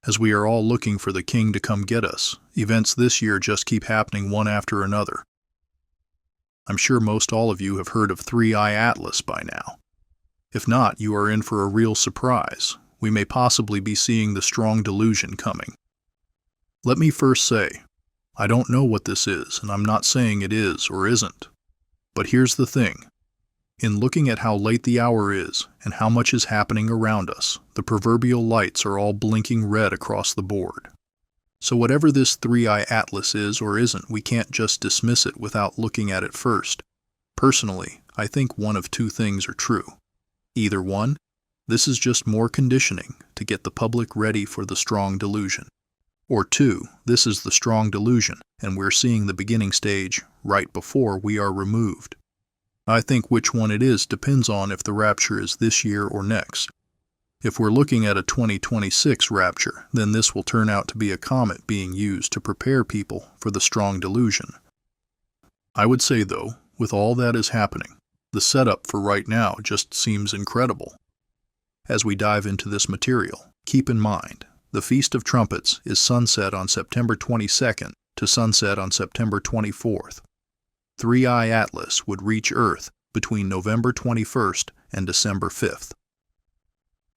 As we are all looking for the king to come get us, events this year just keep happening one after another. I'm sure most all of you have heard of 3i Atlas by now. If not, you are in for a real surprise. We may possibly be seeing the strong delusion coming. Let me first say, I don't know what this is, and I'm not saying it is or isn't. But here's the thing. In looking at how late the hour is and how much is happening around us, the proverbial lights are all blinking red across the board. So whatever this 3i Atlas is or isn't, we can't just dismiss it without looking at it first. Personally, I think one of two things are true. Either one, this is just more conditioning to get the public ready for the strong delusion. Or two, this is the strong delusion, and we're seeing the beginning stage right before we are removed. I think which one it is depends on if the rapture is this year or next. If we're looking at a 2026 rapture, then this will turn out to be a comet being used to prepare people for the strong delusion. I would say, though, with all that is happening, the setup for right now just seems incredible. As we dive into this material, keep in mind, the Feast of Trumpets is sunset on September 22nd to sunset on September 24th. 3i Atlas would reach Earth between November 21st and December 5th.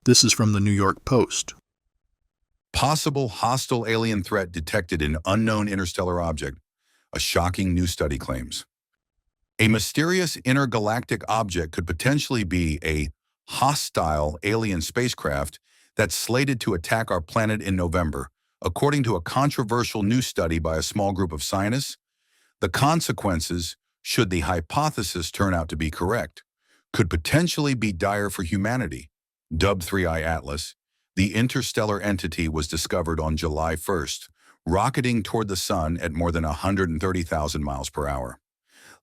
This is from the New York Post. Possible hostile alien threat detected in unknown interstellar object, a shocking new study claims. A mysterious intergalactic object could potentially be a hostile alien spacecraft that's slated to attack our planet in November, according to a controversial new study by a small group of scientists. The consequences, should the hypothesis turn out to be correct, could potentially be dire for humanity. Dubbed 3i Atlas, the interstellar entity was discovered on July 1st, rocketing toward the sun at more than 130,000 miles per hour.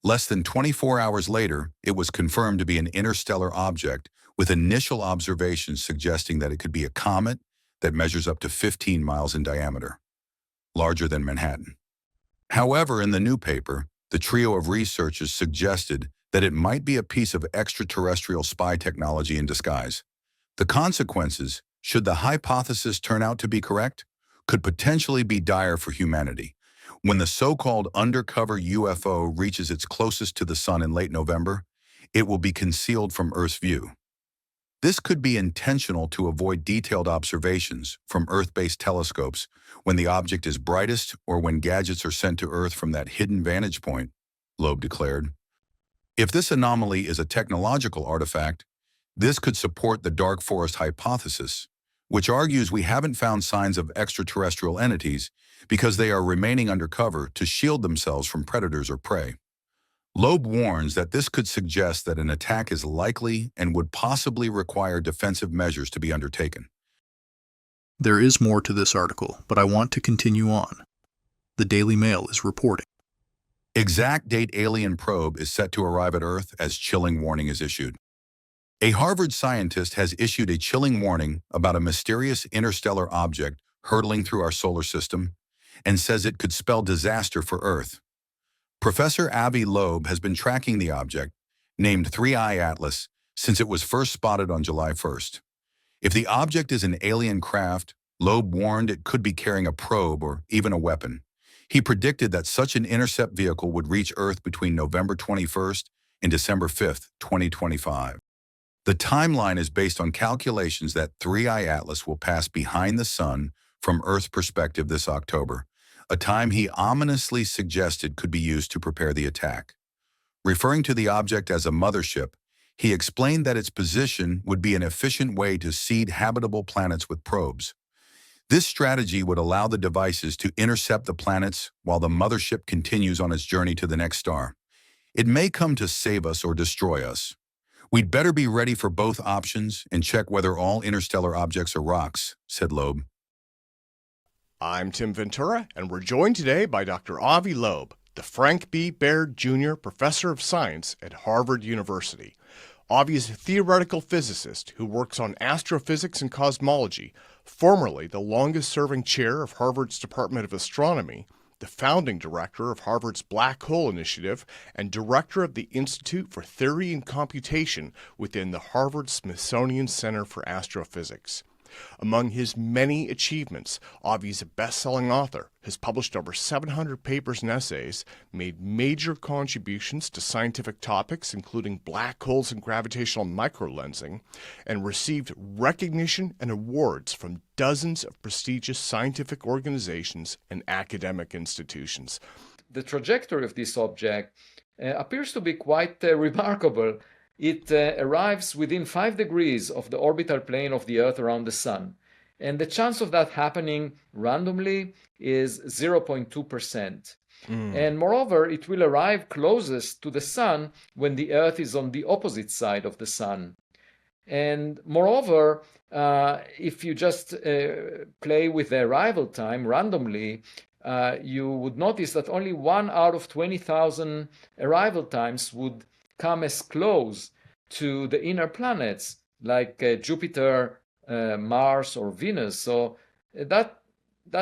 Less than 24 hours later, it was confirmed to be an interstellar object, with initial observations suggesting that it could be a comet that measures up to 15 miles in diameter, larger than Manhattan. However, in the new paper, the trio of researchers suggested that it might be a piece of extraterrestrial spy technology in disguise. The consequences, should the hypothesis turn out to be correct, could potentially be dire for humanity. When the so-called undercover UFO reaches its closest to the sun in late November, it will be concealed from Earth's view. This could be intentional to avoid detailed observations from Earth-based telescopes when the object is brightest or when gadgets are sent to Earth from that hidden vantage point, Loeb declared. If this anomaly is a technological artifact, this could support the dark forest hypothesis, which argues we haven't found signs of extraterrestrial entities because they are remaining undercover to shield themselves from predators or prey. Loeb warns that this could suggest that an attack is likely and would possibly require defensive measures to be undertaken. There is more to this article, but I want to continue on. The Daily Mail is reporting. Exact date alien probe is set to arrive at Earth as chilling warning is issued. A Harvard scientist has issued a chilling warning about a mysterious interstellar object hurtling through our solar system and says it could spell disaster for Earth. Professor Avi Loeb has been tracking the object, named 3i Atlas, since it was first spotted on July 1st. If the object is an alien craft, Loeb warned it could be carrying a probe or even a weapon. He predicted that such an intercept vehicle would reach Earth between November 21st and December 5th, 2025. The timeline is based on calculations that 3i Atlas will pass behind the sun from Earth's perspective this October, a time he ominously suggested could be used to prepare the attack. Referring to the object as a mothership, he explained that its position would be an efficient way to seed habitable planets with probes. This strategy would allow the devices to intercept the planets while the mothership continues on its journey to the next star. It may come to save us or destroy us. We'd better be ready for both options and check whether all interstellar objects are rocks, said Loeb. I'm Tim Ventura, and we're joined today by Dr. Avi Loeb, the Frank B. Baird Jr. Professor of Science at Harvard University. Avi is a theoretical physicist who works on astrophysics and cosmology, formerly the longest-serving chair of Harvard's Department of Astronomy, the founding director of Harvard's Black Hole Initiative, and director of the Institute for Theory and Computation within the Harvard Smithsonian Center for Astrophysics. Among his many achievements, Avi is a best-selling author, has published over 700 papers and essays, made major contributions to scientific topics including black holes and gravitational microlensing, and received recognition and awards from dozens of prestigious scientific organizations and academic institutions. The trajectory of this object appears to be quite remarkable. It arrives within 5 degrees of the orbital plane of the Earth around the Sun. And the chance of that happening randomly is 0.2%. And moreover, it will arrive closest to the Sun when the Earth is on the opposite side of the Sun. And moreover, if you just play with the arrival time randomly, you would notice that only 1 out of 20,000 arrival times would come as close to the inner planets like Jupiter, Mars, or Venus. So that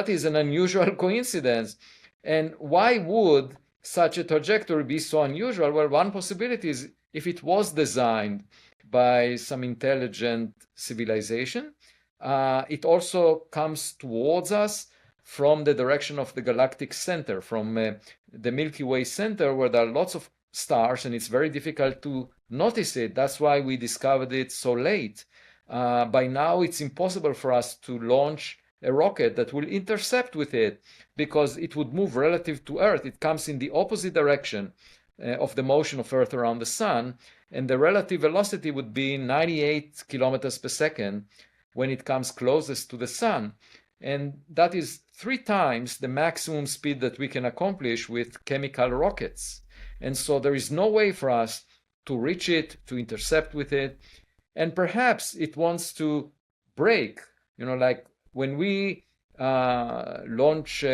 is an unusual coincidence. And why would such a trajectory be so unusual? Well, one possibility is if it was designed by some intelligent civilization, it also comes towards us from the direction of the galactic center, from the Milky Way center, where there are lots of stars, and it's very difficult to notice it. That's why we discovered it so late. By now, it's impossible for us to launch a rocket that will intercept with it, because it would move relative to Earth. It comes in the opposite direction of the motion of Earth around the Sun, and the relative velocity would be 98 kilometers per second when it comes closest to the Sun. And that is 3 times the maximum speed that we can accomplish with chemical rockets. And so there is no way for us to reach it, to intercept with it. And perhaps it wants to break, like when we launch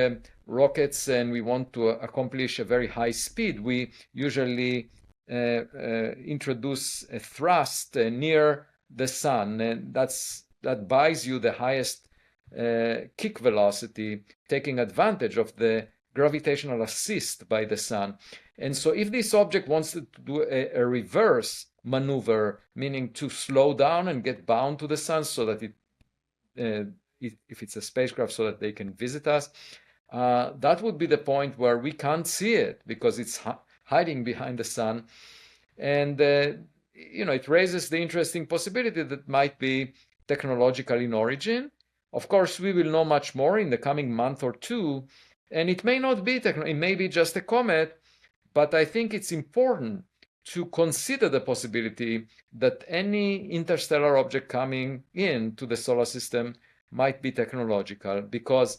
rockets and we want to accomplish a very high speed, we usually introduce a thrust near the Sun, and that buys you the highest kick velocity, taking advantage of the gravitational assist by the Sun. And so if this object wants to do a reverse maneuver, meaning to slow down and get bound to the Sun so that if it's a spacecraft, so that they can visit us, that would be the point where we can't see it because it's hiding behind the Sun. And it raises the interesting possibility that might be technological in origin. Of course, we will know much more in the coming month or two, and it may not be it may be just a comet, but I think it's important to consider the possibility that any interstellar object coming into the solar system might be technological. Because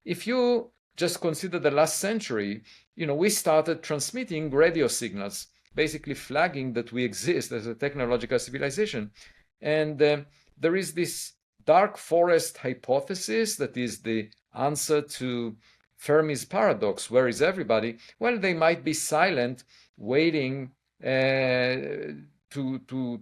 if you just consider the last century, we started transmitting radio signals, basically flagging that we exist as a technological civilization. And there is this dark forest hypothesis that is the answer to Fermi's paradox. Where is everybody? Well, they might be silent, waiting to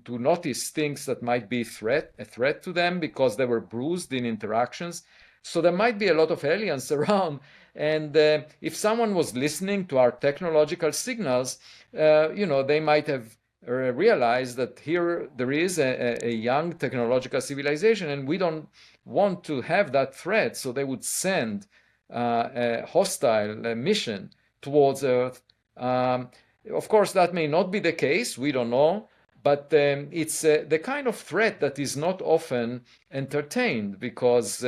notice things that might be a threat to them because they were bruised in interactions. So there might be a lot of aliens around. And if someone was listening to our technological signals, they might have realized that here there is a young technological civilization, and we don't want to have that threat. So they would send a hostile mission towards Earth. Of course, that may not be the case. We don't know. But it's the kind of threat that is not often entertained because,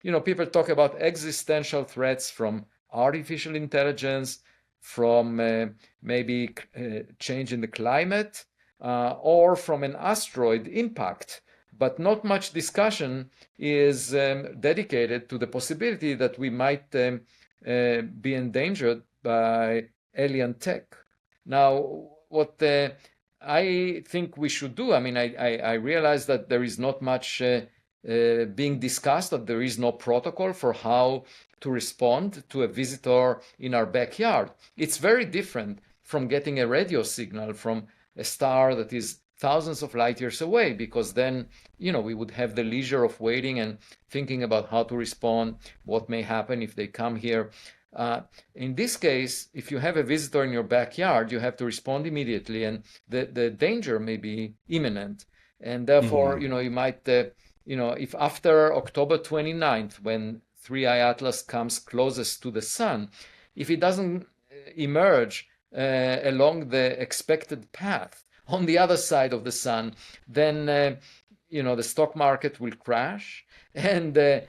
people talk about existential threats from artificial intelligence, from maybe change in the climate, or from an asteroid impact. But not much discussion is dedicated to the possibility that we might be endangered by alien tech. Now, what I think we should do, I realize that there is not much being discussed, that there is no protocol for how to respond to a visitor in our backyard. It's very different from getting a radio signal from a star that is thousands of light years away, because then, we would have the leisure of waiting and thinking about how to respond, what may happen if they come here. In this case, if you have a visitor in your backyard, you have to respond immediately, and the danger may be imminent. And therefore, you might if after October 29th, when 3I Atlas comes closest to the sun, if it doesn't emerge along the expected path on the other side of the sun, then the stock market will crash, and the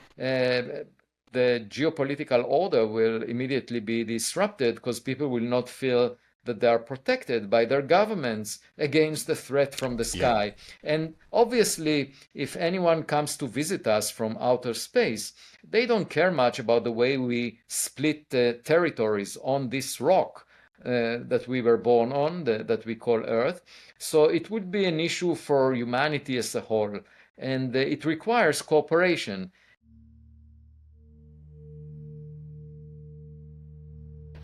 geopolitical order will immediately be disrupted because people will not feel that they are protected by their governments against the threat from the sky. Yeah. And obviously, if anyone comes to visit us from outer space, they don't care much about the way we split territories on this rock that we were born on, that we call Earth. So it would be an issue for humanity as a whole, and it requires cooperation.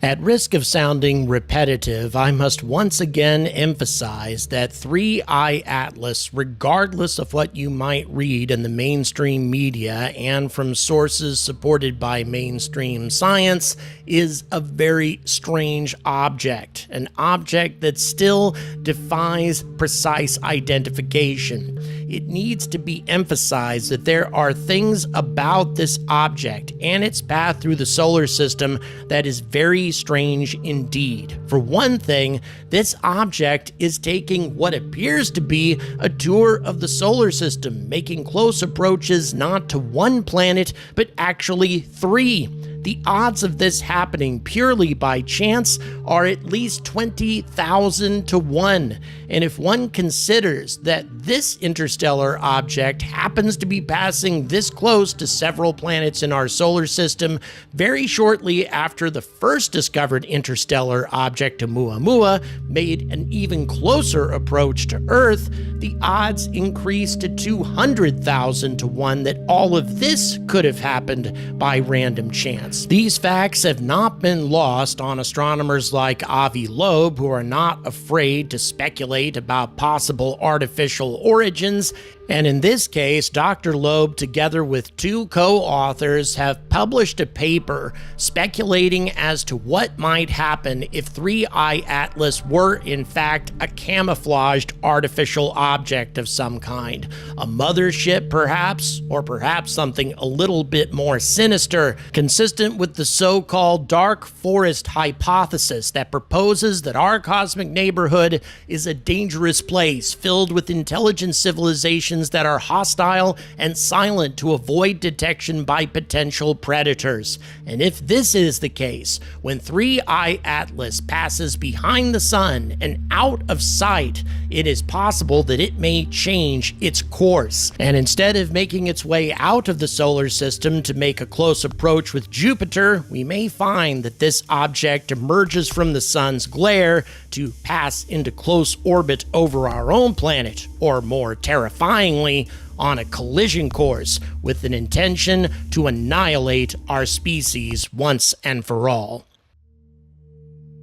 At risk of sounding repetitive, I must once again emphasize that 3I Atlas, regardless of what you might read in the mainstream media and from sources supported by mainstream science, is a very strange object, an object that still defies precise identification. It needs to be emphasized that there are things about this object and its path through the solar system that is very strange indeed. For one thing, this object is taking what appears to be a tour of the solar system, making close approaches not to one planet, but actually 3. The odds of this happening purely by chance are at least 20,000 to 1. And if one considers that this interstellar object happens to be passing this close to several planets in our solar system very shortly after the first discovered interstellar object, Oumuamua, made an even closer approach to Earth, the odds increase to 200,000 to 1 that all of this could have happened by random chance. These facts have not been lost on astronomers like Avi Loeb, who are not afraid to speculate about possible artificial origins. And in this case, Dr. Loeb, together with 2 co-authors, have published a paper speculating as to what might happen if 3I Atlas were, in fact, a camouflaged artificial object of some kind. A mothership, perhaps, or perhaps something a little bit more sinister, consistent with the so-called dark forest hypothesis that proposes that our cosmic neighborhood is a dangerous place filled with intelligent civilizations that are hostile and silent to avoid detection by potential predators. And if this is the case, when 3I Atlas passes behind the sun and out of sight, it is possible that it may change its course. And instead of making its way out of the solar system to make a close approach with Jupiter, we may find that this object emerges from the sun's glare to pass into close orbit over our own planet, or more terrifyingly, on a collision course with an intention to annihilate our species once and for all.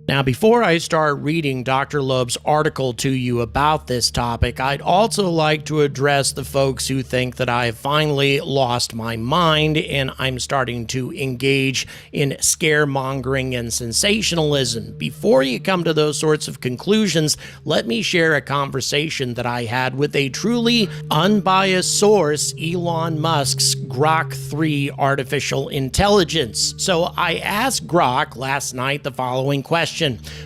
Now, before I start reading Dr. Loeb's article to you about this topic, I'd also like to address the folks who think that I've finally lost my mind and I'm starting to engage in scaremongering and sensationalism. Before you come to those sorts of conclusions, let me share a conversation that I had with a truly unbiased source, Elon Musk's Grok 3 artificial intelligence. So I asked Grok last night the following question.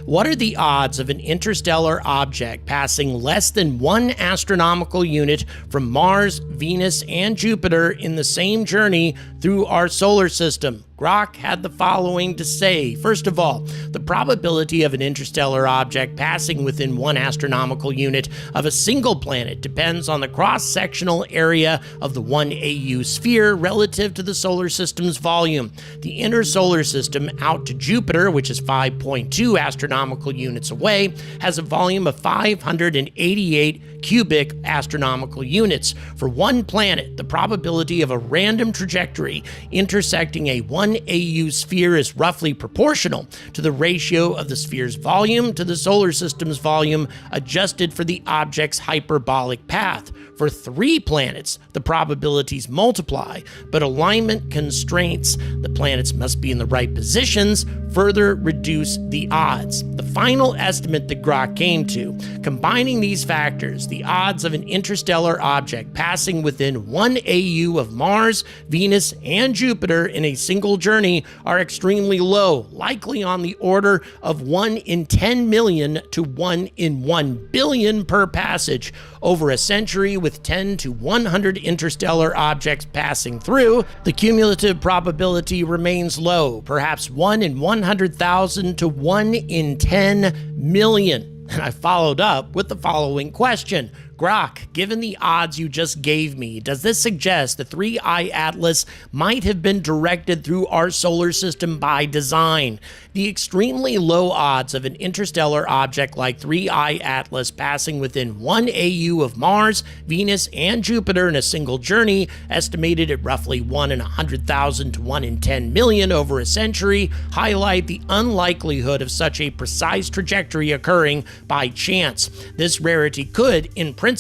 What are the odds of an interstellar object passing less than 1 astronomical unit from Mars, Venus, and Jupiter in the same journey through our solar system? Grok had the following to say. First of all, the probability of an interstellar object passing within 1 astronomical unit of a single planet depends on the cross-sectional area of the 1 AU sphere relative to the solar system's volume. The inner solar system out to Jupiter, which is 5.2 astronomical units away, has a volume of 588 cubic astronomical units. For one planet, the probability of a random trajectory intersecting a 1 AU sphere is roughly proportional to the ratio of the sphere's volume to the solar system's volume adjusted for the object's hyperbolic path. For 3 planets, the probabilities multiply, but alignment constraints, the planets must be in the right positions, further reduce the odds. The final estimate that Grok came to, combining these factors, the odds of an interstellar object passing within 1 AU of Mars, Venus, and Jupiter in a single journey are extremely low, likely on the order of 1 in 10 million to 1 in 1 billion per passage over a century, with 10 to 100 interstellar objects passing through. The cumulative probability remains low, perhaps 1 in 100,000 to 1 in 10 million. And I followed up with the following question. Grok, given the odds you just gave me, does this suggest the 3I Atlas might have been directed through our solar system by design? The extremely low odds of an interstellar object like 3I Atlas passing within 1 AU of Mars, Venus, and Jupiter in a single journey, estimated at roughly 1 in 100,000 to 1 in 10 million over a century, highlight the unlikelihood of such a precise trajectory occurring by chance. This rarity could, in principle,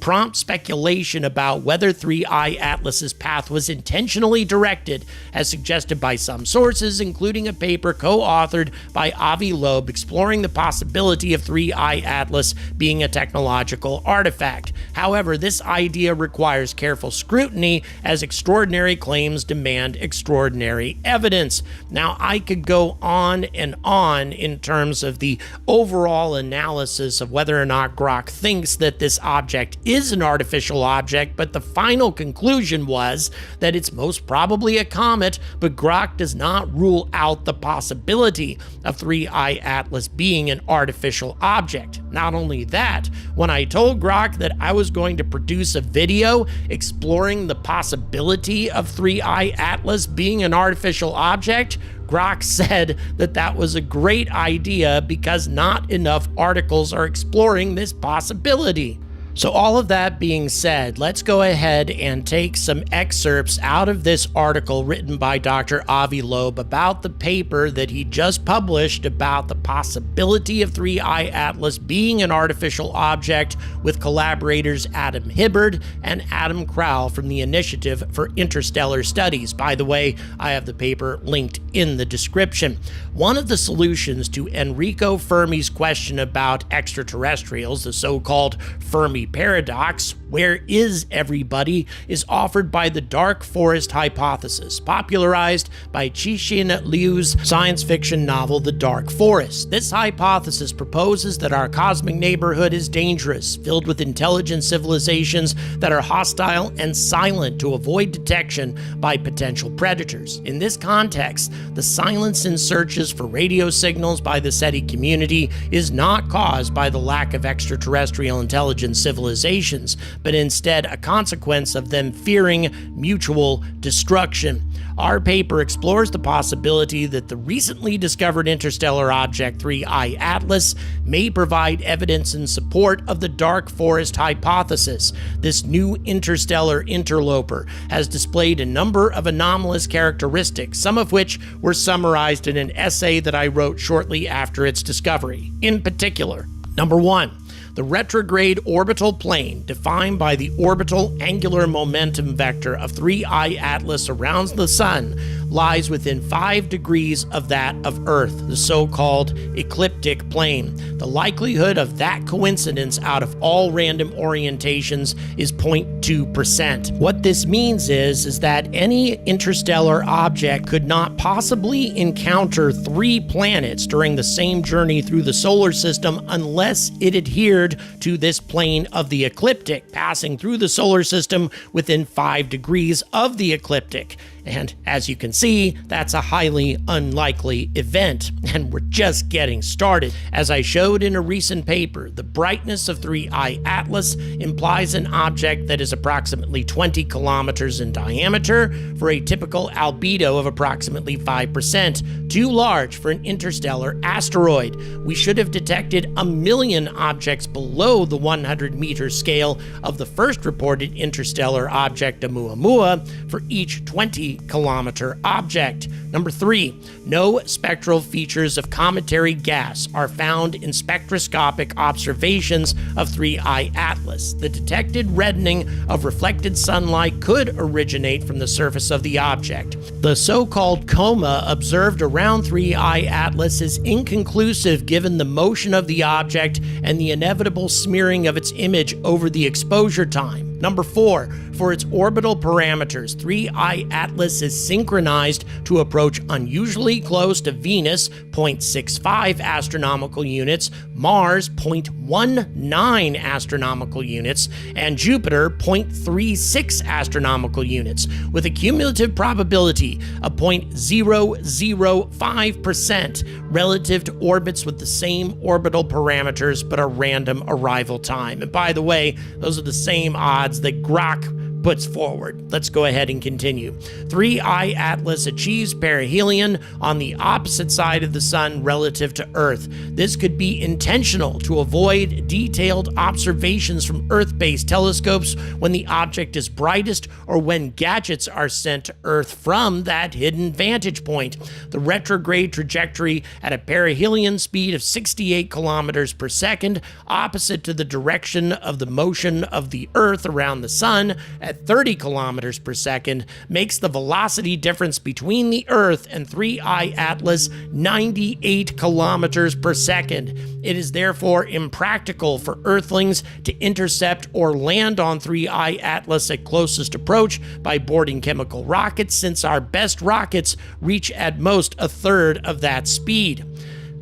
prompt speculation about whether 3I Atlas's path was intentionally directed, as suggested by some sources, including a paper co-authored by Avi Loeb exploring the possibility of 3I Atlas being a technological artifact. However, this idea requires careful scrutiny, as extraordinary claims demand extraordinary evidence. Now, I could go on and on in terms of the overall analysis of whether or not Grok thinks that this object is an artificial object, but the final conclusion was that it's most probably a comet, but Grok does not rule out the possibility of 3I Atlas being an artificial object. Not only that, when I told Grok that I was going to produce a video exploring the possibility of 3I Atlas being an artificial object, Grok said that that was a great idea because not enough articles are exploring this possibility. So all of that being said, let's go ahead and take some excerpts out of this article written by Dr. Avi Loeb about the paper that he just published about the possibility of 3I Atlas being an artificial object, with collaborators Adam Hibbard and Adam Crowell from the Initiative for Interstellar Studies. By the way, I have the paper linked in the description. One of the solutions to Enrico Fermi's question about extraterrestrials, the so-called Fermi paradox, where is everybody, is offered by the dark forest hypothesis, popularized by Cixin Liu's science fiction novel The Dark Forest. This hypothesis proposes that our cosmic neighborhood is dangerous, filled with intelligent civilizations that are hostile and silent to avoid detection by potential predators. In this context, the silence in searches for radio signals by the SETI community is not caused by the lack of extraterrestrial intelligent civilizations, but instead a consequence of them fearing mutual destruction. Our paper explores the possibility that the recently discovered interstellar object 3I Atlas may provide evidence in support of the dark forest hypothesis. This new interstellar interloper has displayed a number of anomalous characteristics, some of which were summarized in an essay that I wrote shortly after its discovery. In particular, number 1, the retrograde orbital plane, defined by the orbital angular momentum vector of 3I Atlas around the Sun, lies within 5 degrees of that of Earth, the so-called ecliptic plane. The likelihood of that coincidence out of all random orientations is 0.2%. What this means is that any interstellar object could not possibly encounter 3 planets during the same journey through the solar system unless it adhered to this plane of the ecliptic, passing through the solar system within 5 degrees of the ecliptic. And as you can see, that's a highly unlikely event, and we're just getting started. As I showed in a recent paper, the brightness of 3I Atlas implies an object that is approximately 20 kilometers in diameter for a typical albedo of approximately 5%, too large for an interstellar asteroid. We should have detected 1 million objects below the 100-meter scale of the first reported interstellar object Oumuamua for each 20 30-kilometer object. Number 3, no spectral features of cometary gas are found in spectroscopic observations of 3I Atlas. The detected reddening of reflected sunlight could originate from the surface of the object. The so-called coma observed around 3I Atlas is inconclusive given the motion of the object and the inevitable smearing of its image over the exposure time. Number 4, for its orbital parameters, 3I Atlas is synchronized to approach unusually close to Venus, 0.65 astronomical units, Mars, 0.19 astronomical units, and Jupiter, 0.36 astronomical units, with a cumulative probability of 0.005% relative to orbits with the same orbital parameters but a random arrival time. And by the way, those are the same odds that Grok puts forward. Let's go ahead and continue. 3I Atlas achieves perihelion on the opposite side of the sun relative to Earth. This could be intentional to avoid detailed observations from Earth-based telescopes when the object is brightest or when gadgets are sent to Earth from that hidden vantage point. The retrograde trajectory at a perihelion speed of 68 kilometers per second, opposite to the direction of the motion of the Earth around the sun, at 30 kilometers per second, makes the velocity difference between the Earth and 3I Atlas 98 kilometers per second. It is therefore impractical for Earthlings to intercept or land on 3I Atlas at closest approach by boarding chemical rockets, since our best rockets reach at most a third of that speed.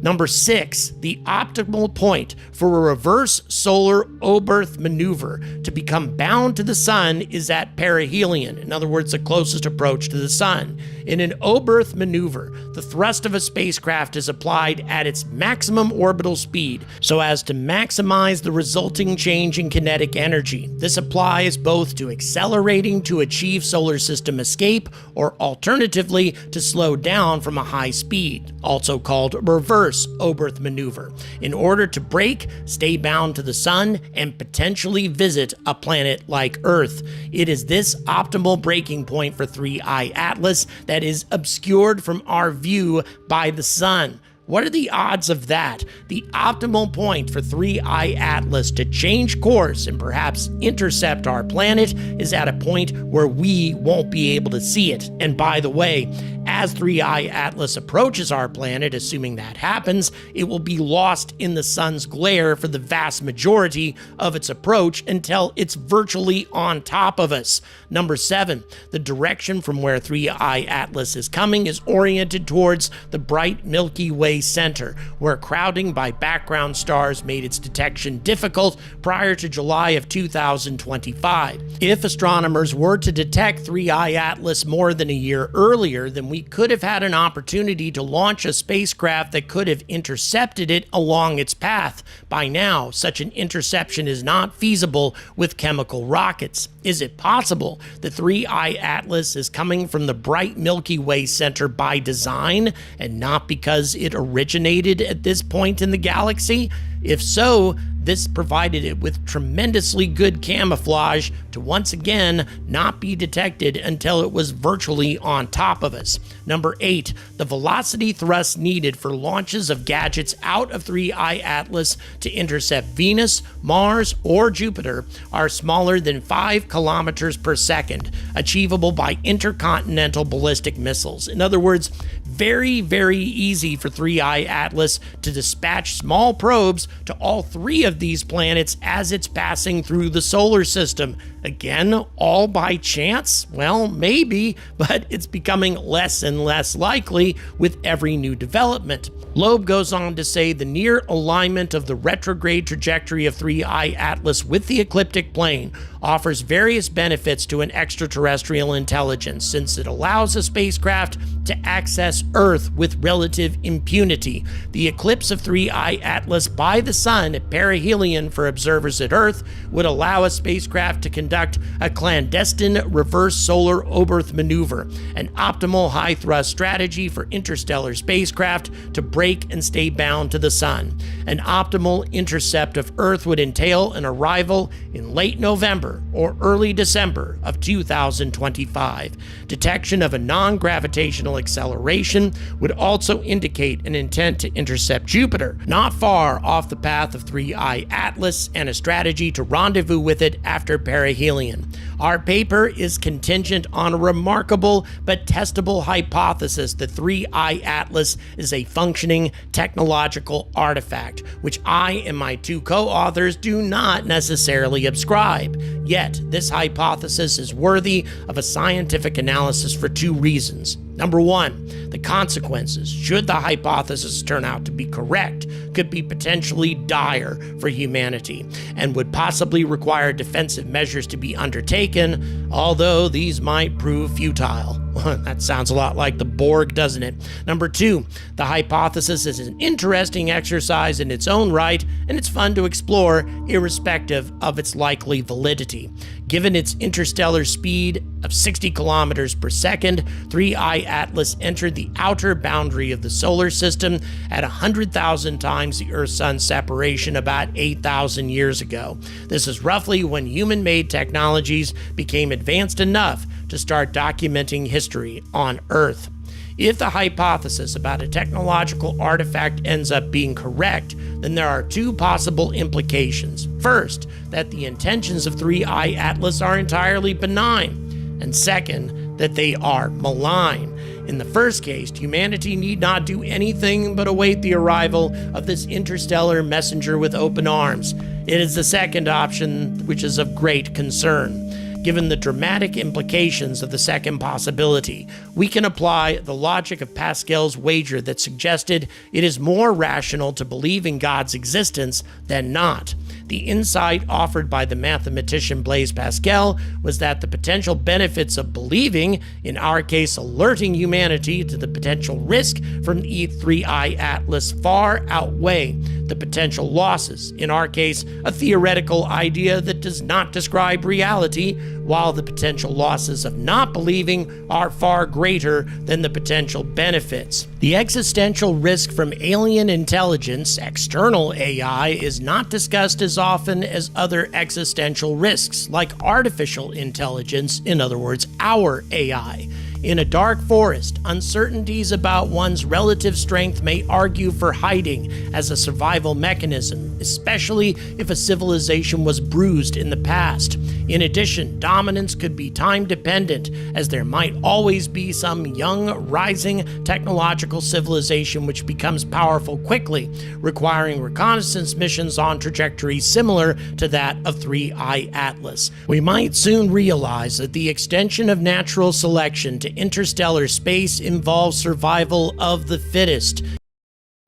Number 6, the optimal point for a reverse solar Oberth maneuver to become bound to the sun is at perihelion, in other words, the closest approach to the sun. In an Oberth maneuver, the thrust of a spacecraft is applied at its maximum orbital speed so as to maximize the resulting change in kinetic energy. This applies both to accelerating to achieve solar system escape or alternatively to slow down from a high speed, also called reverse Oberth maneuver, in order to break, stay bound to the sun, and potentially visit a planet like Earth. It is this optimal breaking point for 3I Atlas that is obscured from our view by the sun. What are the odds of that? The optimal point for 3I Atlas to change course and perhaps intercept our planet is at a point where we won't be able to see it. And by the way, as 3I Atlas approaches our planet, assuming that happens, it will be lost in the sun's glare for the vast majority of its approach until it's virtually on top of us. Number 7, the direction from where 3I Atlas is coming is oriented towards the bright Milky Way center, where crowding by background stars made its detection difficult prior to July of 2025. If astronomers were to detect 3I Atlas more than a year earlier, then we could have had an opportunity to launch a spacecraft that could have intercepted it along its path. By now, such an interception is not feasible with chemical rockets. Is it possible that 3I Atlas is coming from the bright Milky Way center by design and not because it originated at this point in the galaxy? If so, this provided it with tremendously good camouflage to once again not be detected until it was virtually on top of us. Number 8, the velocity thrust needed for launches of gadgets out of 3I Atlas to intercept Venus, Mars, or Jupiter are smaller than 5 kilometers per second, achievable by intercontinental ballistic missiles. In other words, very, very easy for 3I Atlas to dispatch small probes to all 3 of these planets as it's passing through the solar system. Again, all by chance? Well, maybe, but it's becoming less and less likely with every new development. Loeb goes on to say the near alignment of the retrograde trajectory of 3I Atlas with the ecliptic plane offers various benefits to an extraterrestrial intelligence, since it allows a spacecraft to access Earth with relative impunity. The eclipse of 3I Atlas by the Sun at perihelion for observers at Earth would allow a spacecraft to conduct a clandestine reverse solar Oberth maneuver, an optimal high-thrust strategy for interstellar spacecraft to break and stay bound to the Sun. An optimal intercept of Earth would entail an arrival in late November or early December of 2025. Detection of a non-gravitational acceleration would also indicate an intent to intercept Jupiter, not far off the path of 3I Atlas, and a strategy to rendezvous with it after perihelion. Our paper is contingent on a remarkable but testable hypothesis that 3I Atlas is a functioning technological artifact, which I and my two co-authors do not necessarily ascribe. Yet, this hypothesis is worthy of a scientific analysis for two reasons. Number one, the consequences, should the hypothesis turn out to be correct, could be potentially dire for humanity and would possibly require defensive measures to be undertaken, although these might prove futile. That sounds a lot like the Borg, doesn't it? Number two, the hypothesis is an interesting exercise in its own right, and it's fun to explore irrespective of its likely validity. Given its interstellar speed of 60 kilometers per second, 3I Atlas entered the outer boundary of the solar system at 100,000 times the Earth-Sun separation about 8,000 years ago. This is roughly when human-made technologies became advanced enough to start documenting history on Earth. If the hypothesis about a technological artifact ends up being correct, then there are two possible implications. First, that the intentions of 3I Atlas are entirely benign, and second, that they are malign. In the first case, humanity need not do anything but await the arrival of this interstellar messenger with open arms. It is the second option which is of great concern. Given the dramatic implications of the second possibility, we can apply the logic of Pascal's wager that suggested it is more rational to believe in God's existence than not. The insight offered by the mathematician Blaise Pascal was that the potential benefits of believing, in our case alerting humanity to the potential risk from E3I Atlas, far outweigh the potential losses, in our case a theoretical idea that does not describe reality, while the potential losses of not believing are far greater than the potential benefits. The existential risk from alien intelligence, external AI, is not discussed as often as other existential risks, like artificial intelligence, in other words, our AI. In a dark forest, uncertainties about one's relative strength may argue for hiding as a survival mechanism, especially if a civilization was bruised in the past. In addition, dominance could be time-dependent, as there might always be some young, rising technological civilization which becomes powerful quickly, requiring reconnaissance missions on trajectories similar to that of 3I Atlas. We might soon realize that the extension of natural selection to interstellar space involves survival of the fittest.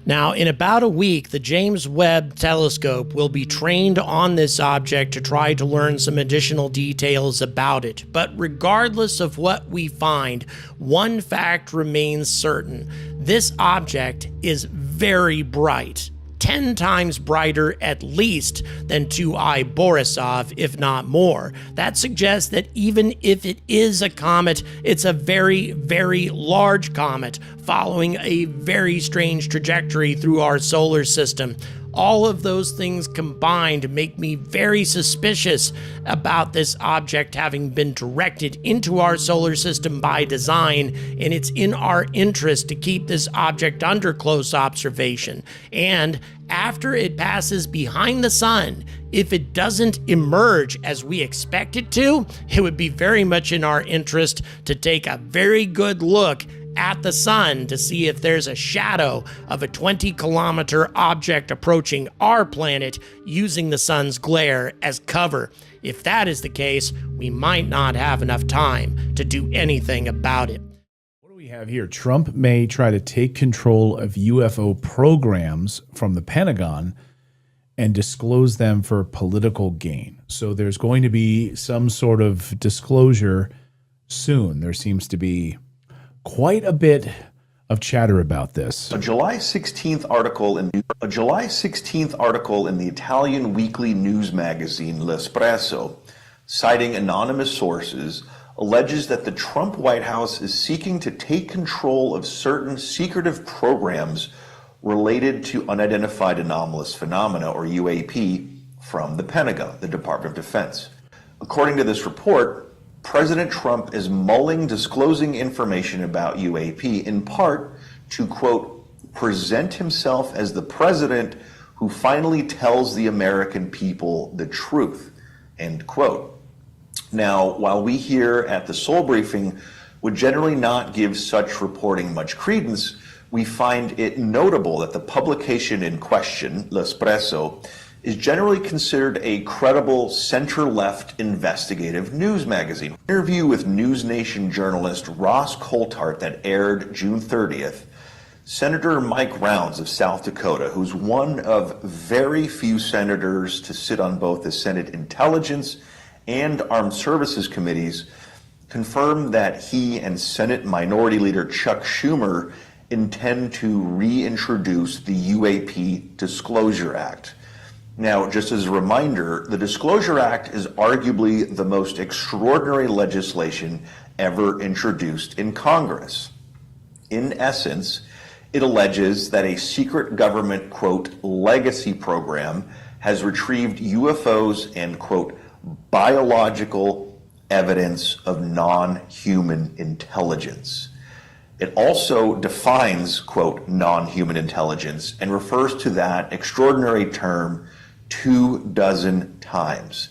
Now, in about a week, the James Webb Telescope will be trained on this object to try to learn some additional details about it. But regardless of what we find, one fact remains certain. This object is very bright. 10 times brighter at least than 2I Borisov, if not more. That suggests that even if it is a comet, it's a very, very large comet following a very strange trajectory through our solar system. All of those things combined make me very suspicious about this object having been directed into our solar system by design, and it's in our interest to keep this object under close observation. And after it passes behind the sun, if it doesn't emerge as we expect it to, it would be very much in our interest to take a very good look at the sun to see if there's a shadow of a 20-kilometer object approaching our planet using the sun's glare as cover. If that is the case, we might not have enough time to do anything about it. What do we have here? Trump may try to take control of UFO programs from the Pentagon and disclose them for political gain. So there's going to be some sort of disclosure soon. There seems to be quite a bit of chatter about this. A July 16th article in the Italian weekly news magazine L'Espresso, citing anonymous sources, alleges that the Trump White House is seeking to take control of certain secretive programs related to unidentified anomalous phenomena, or UAP, from the Pentagon, the Department of Defense. According to this report, President Trump is mulling disclosing information about UAP in part to, quote, present himself as the president who finally tells the American people the truth, end quote. Now, while we here at the Soul Briefing would generally not give such reporting much credence, we find it notable that the publication in question, L'Espresso, is generally considered a credible center-left investigative news magazine. An interview with News Nation journalist Ross Coulthart that aired June 30th, Senator Mike Rounds of South Dakota, who's one of very few senators to sit on both the Senate Intelligence and Armed Services Committees, confirmed that he and Senate Minority Leader Chuck Schumer intend to reintroduce the UAP Disclosure Act. Now, just as a reminder, the Disclosure Act is arguably the most extraordinary legislation ever introduced in Congress. In essence, it alleges that a secret government, quote, legacy program has retrieved UFOs and, quote, biological evidence of non-human intelligence. It also defines, quote, non-human intelligence and refers to that extraordinary term 24 times.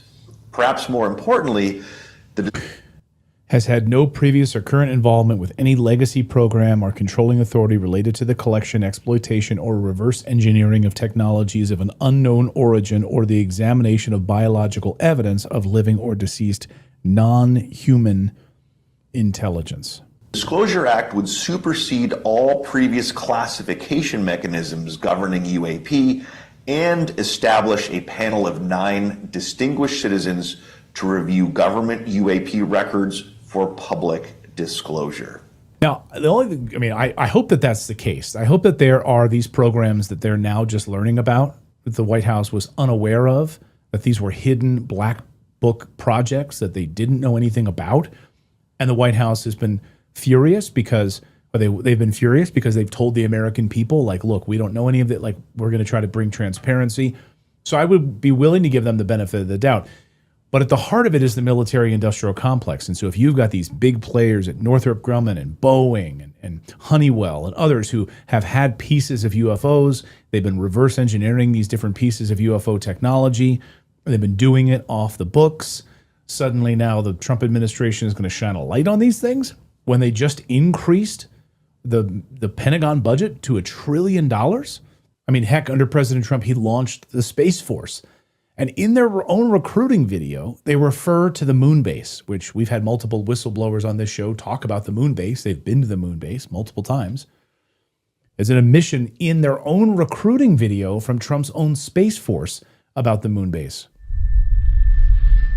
Perhaps more importantly, has had no previous or current involvement with any legacy program or controlling authority related to the collection, exploitation, or reverse engineering of technologies of an unknown origin or the examination of biological evidence of living or deceased non-human intelligence. Disclosure Act would supersede all previous classification mechanisms governing UAP and establish a panel of 9 distinguished citizens to review government UAP records for public disclosure. Now, the only thing, I mean, I hope that that's the case. I hope that there are these programs that they're now just learning about, that the White House was unaware of, that these were hidden black book projects that they didn't know anything about. And the White House has been furious because they've been furious because they've told the American people, like, look, we don't know any of it. Like, we're going to try to bring transparency. So I would be willing to give them the benefit of the doubt. But at the heart of it is the military-industrial complex. And so if you've got these big players at Northrop Grumman and Boeing and Honeywell and others who have had pieces of UFOs, they've been reverse engineering these different pieces of UFO technology, they've been doing it off the books. Suddenly now the Trump administration is going to shine a light on these things when they just increased the Pentagon budget to $1 trillion. I mean, heck, under President Trump, he launched the Space Force. And in their own recruiting video, they refer to the moon base, which we've had multiple whistleblowers on this show talk about the moon base. They've been to the moon base multiple times. As an admission in their own recruiting video from Trump's own Space Force about the moon base.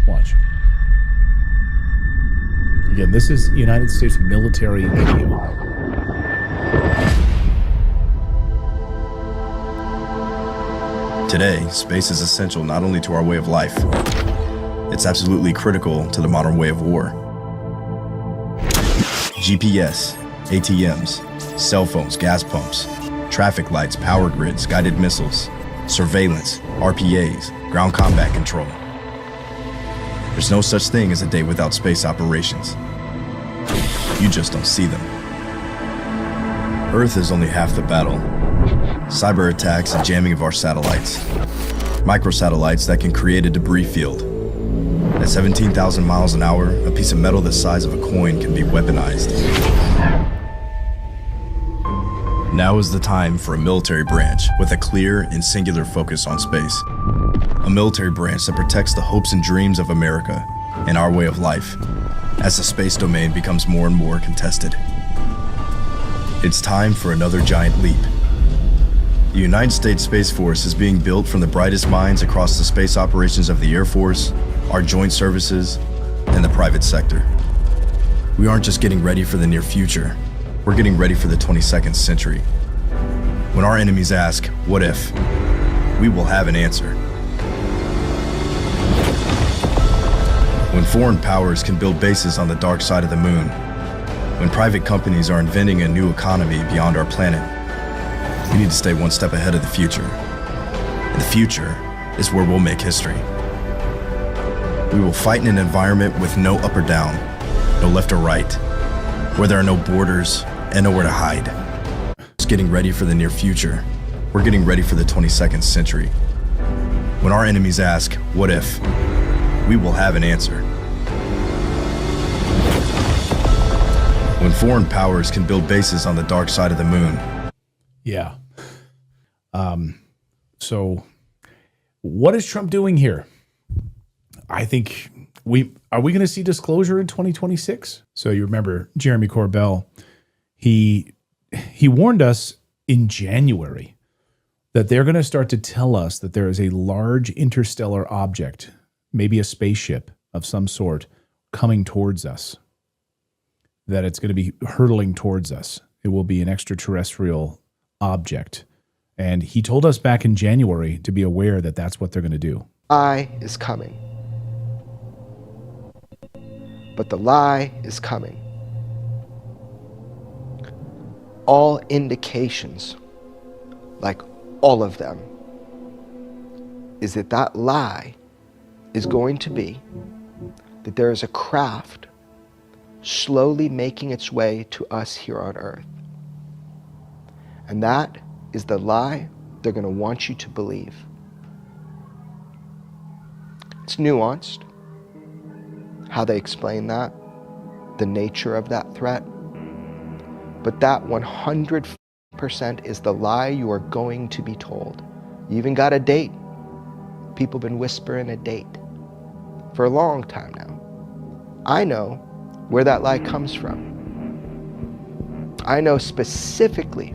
Watch. Again, this is United States military video. Today, space is essential not only to our way of life, it's absolutely critical to the modern way of war. GPS, ATMs, cell phones, gas pumps, traffic lights, power grids, guided missiles, surveillance, RPAs, ground combat control. There's no such thing as a day without space operations. You just don't see them. Earth is only half the battle. Cyber attacks and jamming of our satellites. Microsatellites that can create a debris field. At 17,000 miles an hour, a piece of metal the size of a coin can be weaponized. Now is the time for a military branch with a clear and singular focus on space. A military branch that protects the hopes and dreams of America and our way of life as the space domain becomes more and more contested. It's time for another giant leap. The United States Space Force is being built from the brightest minds across the space operations of the Air Force, our joint services, and the private sector. We aren't just getting ready for the near future. we're getting ready for the 22nd century. When our enemies ask, what if? We will have an answer. When foreign powers can build bases on the dark side of the moon, when private companies are inventing a new economy beyond our planet, we need to stay one step ahead of the future. And the future is where we'll make history. We will fight in an environment with no up or down, no left or right, where there are no borders and nowhere to hide. Just getting ready for the near future. We're getting ready for the 22nd century. When our enemies ask, what if? We will have an answer. When foreign powers can build bases on the dark side of the moon. Yeah. So what is Trump doing here? I think are we going to see disclosure in 2026? So you remember Jeremy Corbell, he warned us in January that they're going to start to tell us that there is a large interstellar object, maybe a spaceship of some sort, coming towards us, that it's going to be hurtling towards us. It will be an extraterrestrial object. And he told us back in January to be aware that that's what they're going to do. Lie is coming. But the lie is coming. All indications, like all of them, is that that lie is going to be that there is a craft slowly making its way to us here on Earth. And that is the lie they're going to want you to believe. It's nuanced, how they explain that, the nature of that threat. But that 100% is the lie you are going to be told. You even got a date. People have been whispering a date for a long time now. I know where that lie comes from. I know specifically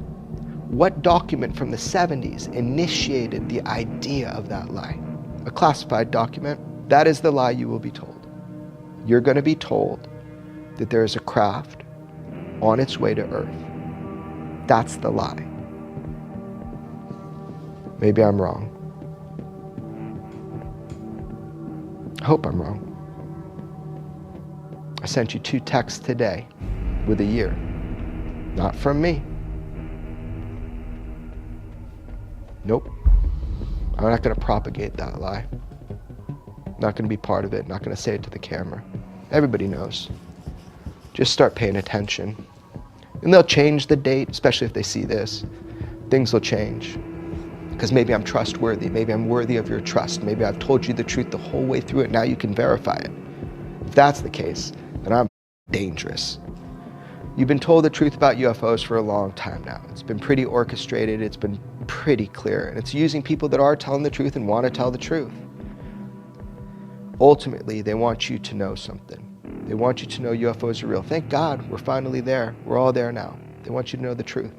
what document from the 70s initiated the idea of that lie. A classified document. That is the lie you will be told. You're going to be told that there is a craft on its way to Earth. That's the lie. Maybe I'm wrong. I hope I'm wrong. I sent you 2 texts today with a year. Not from me. Nope. I'm not going to propagate that lie. Not going to be part of it. Not going to say it to the camera. Everybody knows. Just start paying attention. And they'll change the date, especially if they see this. Things will change. Because maybe I'm trustworthy. Maybe I'm worthy of your trust. Maybe I've told you the truth the whole way through it. Now you can verify it. If that's the case, then I'm dangerous. You've been told the truth about UFOs for a long time now. It's been pretty orchestrated. It's been pretty clear. And it's using people that are telling the truth and want to tell the truth. Ultimately, they want you to know something. They want you to know UFOs are real. Thank God we're finally there. We're all there now. They want you to know the truth.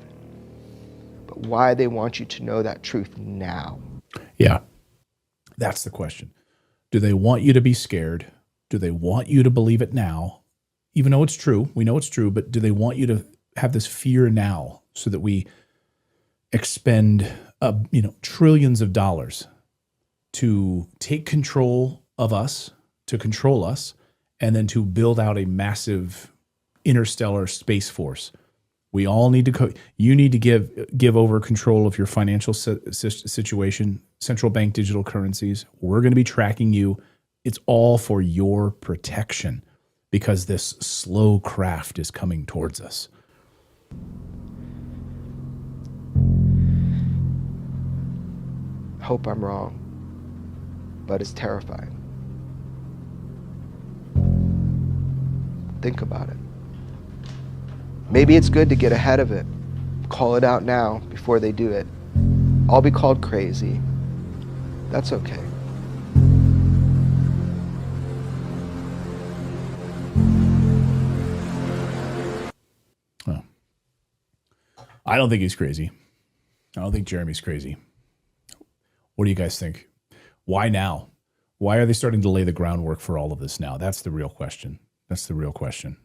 But why they want you to know that truth now? Yeah, that's the question. Do they want you to be scared? Do they want you to believe it now? Even though it's true, we know it's true, but do they want you to have this fear now so that we expend trillions of dollars to take control of us, to control us, and then to build out a massive interstellar space force? We all need to you need to give over control of your financial situation, central bank digital currencies. We're going to be tracking you. It's all for your protection because this slow craft is coming towards us. Hope I'm wrong, but it's terrifying. Think about it. Maybe it's good to get ahead of it. Call it out now before they do it. I'll be called crazy. That's okay. Well, I don't think he's crazy. I don't think Jeremy's crazy. What do you guys think? Why now? Why are they starting to lay the groundwork for all of this now? That's the real question. That's the real question.